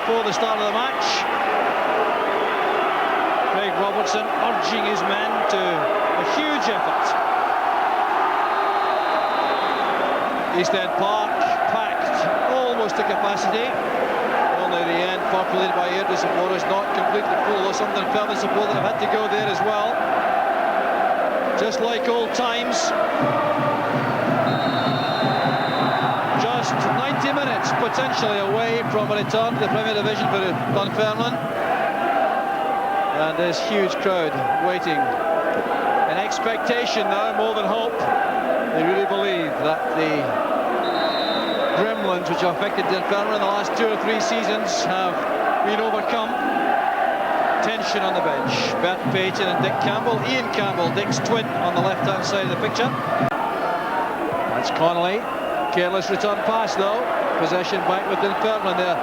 before the start of the match. Craig Robertson urging his men to a huge effort. East End Park packed almost to capacity. Only the end populated by Airdrie supporters, not completely full, though some Dunfermline supporters have had to go there as well. Just like old times. Just 90 minutes potentially away from a return to the Premier Division for Dunfermline. And this huge crowd waiting in expectation now more than hope. They really believe that the gremlins which have affected Dunfermline in the last 2 or 3 seasons have been overcome. Tension on the bench. Bert Payton and Dick Campbell. Ian Campbell, Dick's twin, on the left-hand side of the picture. That's Connolly. Careless return pass though. Possession back with Dunfermline there.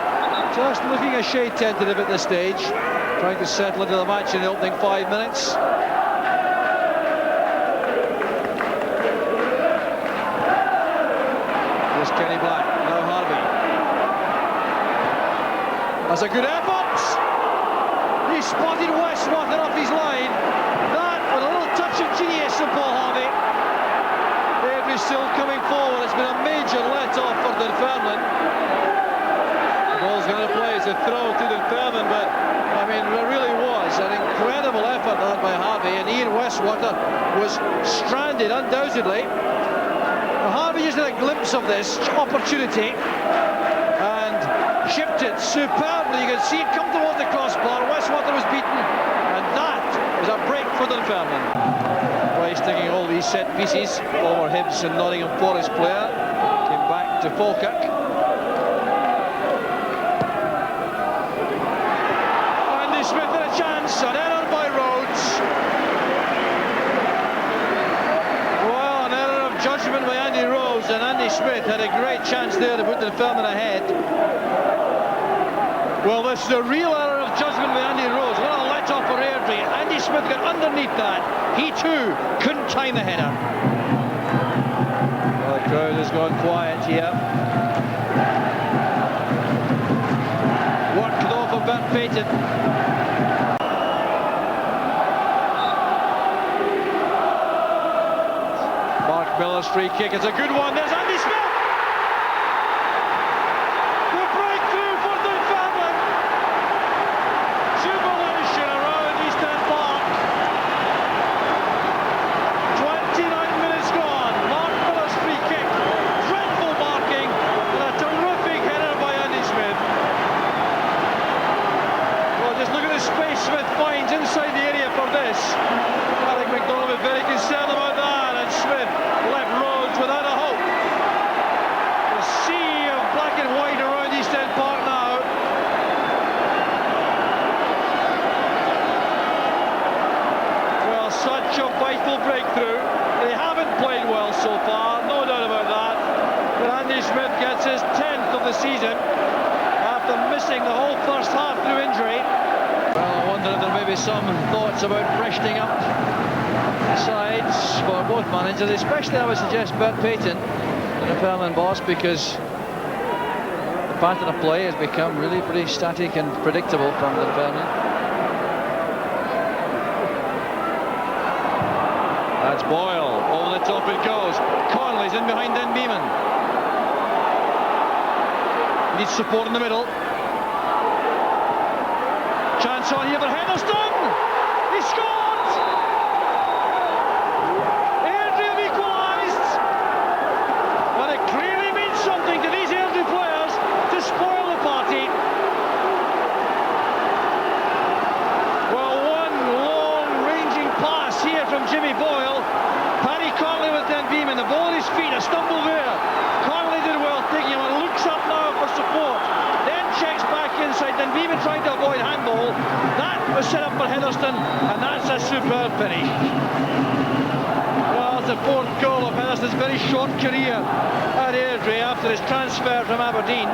Just looking a shade tentative at this stage. Trying to settle into the match in the opening 5 minutes. Here's Kenny Black. Now Harvey. That's a good effort. He spotted Westwater off his line. That with a little touch of genius from Paul Harvey. Airdrie still coming forward. It's been a major let-off for Dunfermline. The ball's going to play as a throw to Dunfermline, but I mean, there really was an incredible effort led by Harvey, and Ian Westwater was stranded undoubtedly. Now, Harvey just had a glimpse of this opportunity and chipped it superbly. You can see it come towards the crossbar. Westwater was beaten, and that was a break for Dunfermline. Price taking all these set pieces. Former Hibs and Nottingham Forest player came back to Falkirk. Andy Smith had a chance, an error by Rhodes. Well, an error of judgment by Andy Rhodes, and Andy Smith had a great chance there to put Dunfermline ahead. Well, this is a real error of judgment by Andy Rhodes. What a let-off for Airdrie. Andy Smith got underneath that. He too couldn't time the header. Well, the crowd has gone quiet here. Worked though for Bert Payton. Mark Miller's free kick. It's a good one. There's Andy Smith. Breakthrough. They haven't played well so far, no doubt about that. But Andy Smith gets his 10th of the season after missing the whole first half through injury. Well, I wonder if there may be some thoughts about freshening up the sides for both managers, especially I would suggest Bert Payton, the Dunfermline boss, because the pattern of play has become really pretty static and predictable from Dunfermline. That's Boyle, over the top it goes. Connolly's in behind Den Beeman. Needs support in the middle. Chance on here for Henderson! He scored! Airdrie have equalised! And it clearly means something to these Airdrie players to spoil the party. Well, one long ranging pass here from Jimmy Boyle. Paddy Connolly with Den Beeman, the ball at his feet, a stumble there. Connolly did well, taking him and looks up now for support. Then checks back inside. Den Beeman trying to avoid handball. That was set up for Henderson, and that's a superb finish. Well, it's the 4th goal of Henderson's very short career at Airdrie after his transfer from Aberdeen.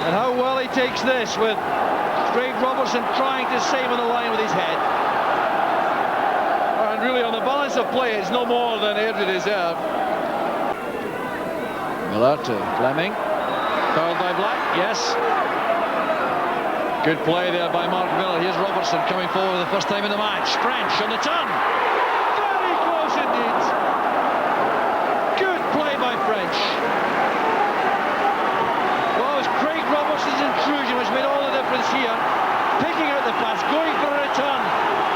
And how well he takes this with Craig Robertson trying to save on the line with his head. And really, on the balance of play, it's no more than Airdrie deserve. Miller to Fleming. Fouled by Black, yes. Good play there by Mark Miller. Here's Robertson coming forward for the first time in the match. French on the turn. Very close indeed. Good play by French. Well, it was Craig Robertson's intrusion which made all the difference here. Picking out the pass, going for a return.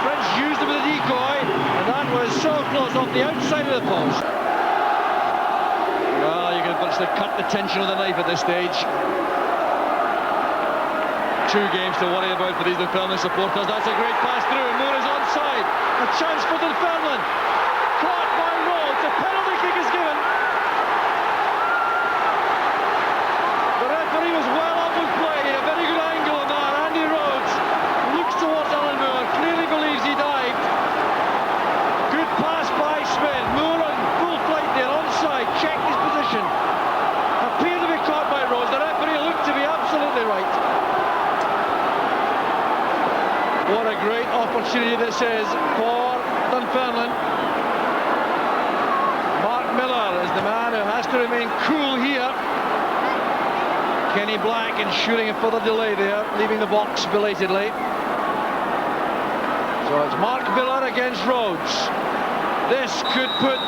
French used him with a decoy, and that was so close off the outside of the post. Well, you can virtually cut the tension with a knife at this stage. 2 games to worry about for these Dunfermline supporters. That's a great pass through. Moore is onside. A chance for Dunfermline. Caught by Rhodes. A penalty kick is given. The referee was well up with play. A very good angle on that. Andy Rhodes looks towards Alan Moore. Clearly believes he dived. Good pass by Smith. Moore on full flight there. Onside. Checked his position. Appeared to be caught by Rhodes. The referee looked to be absolutely right. What a great opportunity this is for Dunfermline. Mark Miller is the man who has to remain cool here. Kenny Black ensuring a further delay there, leaving the box belatedly. So it's Mark Miller against Rhodes. This could put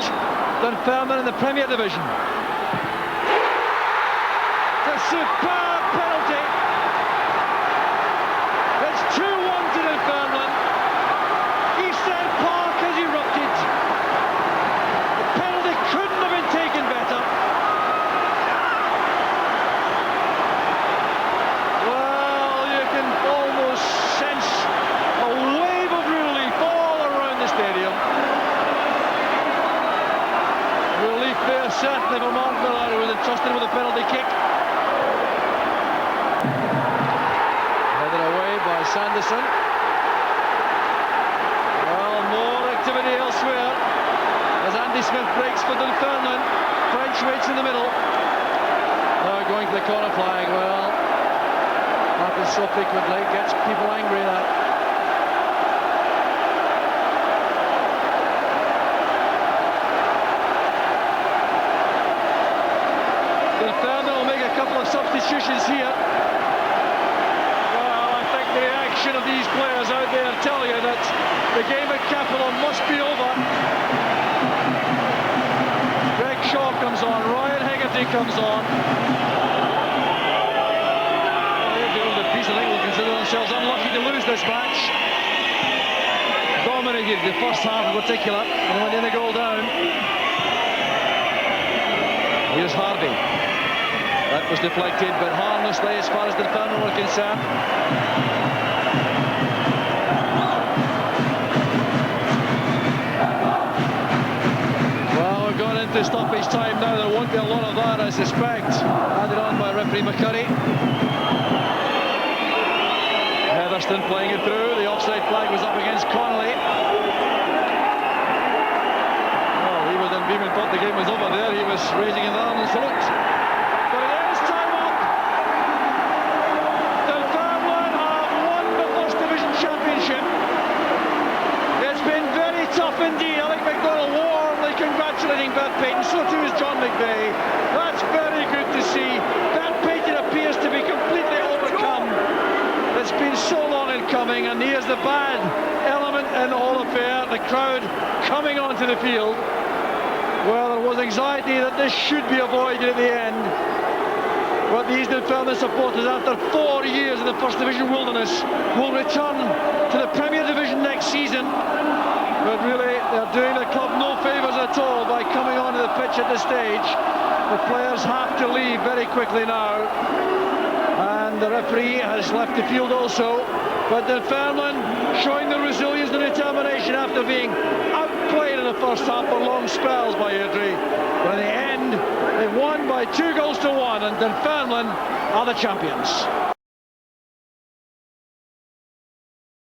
Dunfermline in the Premier Division. The superb penalty. It's 2-1 to Dunfermline. Eastern Park has erupted. The penalty couldn't have been taken better. Well, you can almost sense a wave of relief all around the stadium. Relief there certainly for Mark Miller, who was entrusted with a penalty kick. By Sanderson. Well, more activity elsewhere as Andy Smith breaks for Dunfermline. French waits in the middle. Now going to the corner flag. Well, happens so frequently, gets people angry, that. Dunfermline will make a couple of substitutions here. The reaction of these players out there tell you that the game at Capelon must be over. Greg Shaw comes on, Ryan Hegarty comes on. They're doing the piece. I think will consider themselves unlucky to lose this match. Dominated the first half in particular, and went in a goal down. Here's Harvey. That was deflected, but harmlessly as far as the Dunfermline were concerned. Well, we're going into stoppage time now. There won't be a lot of that, I suspect. Added on by referee McCurry. Heatherstone playing it through. The offside flag was up against Connolly. Well, he was in Beeman, thought the game was over there. He was raising his arm and salute. Indeed, Alec McDonald warmly congratulating Bert Payton, so too is John McVeigh. That's very good to see. Bert Payton appears to be completely overcome. It's been so long in coming, and here's the bad element in the whole affair, the crowd coming onto the field. Well, there was anxiety that this should be avoided at the end. But these Dunfermline supporters, after 4 years in the First Division wilderness, will return to the Premier Division next season. But really, they're doing the club no favours at all by coming onto the pitch at this stage. The players have to leave very quickly now. And the referee has left the field also. But Dunfermline showing the resilience and determination after being outplayed in the first half for long spells by Airdrie. But in the end, they won by 2-1, and Dunfermline are the champions.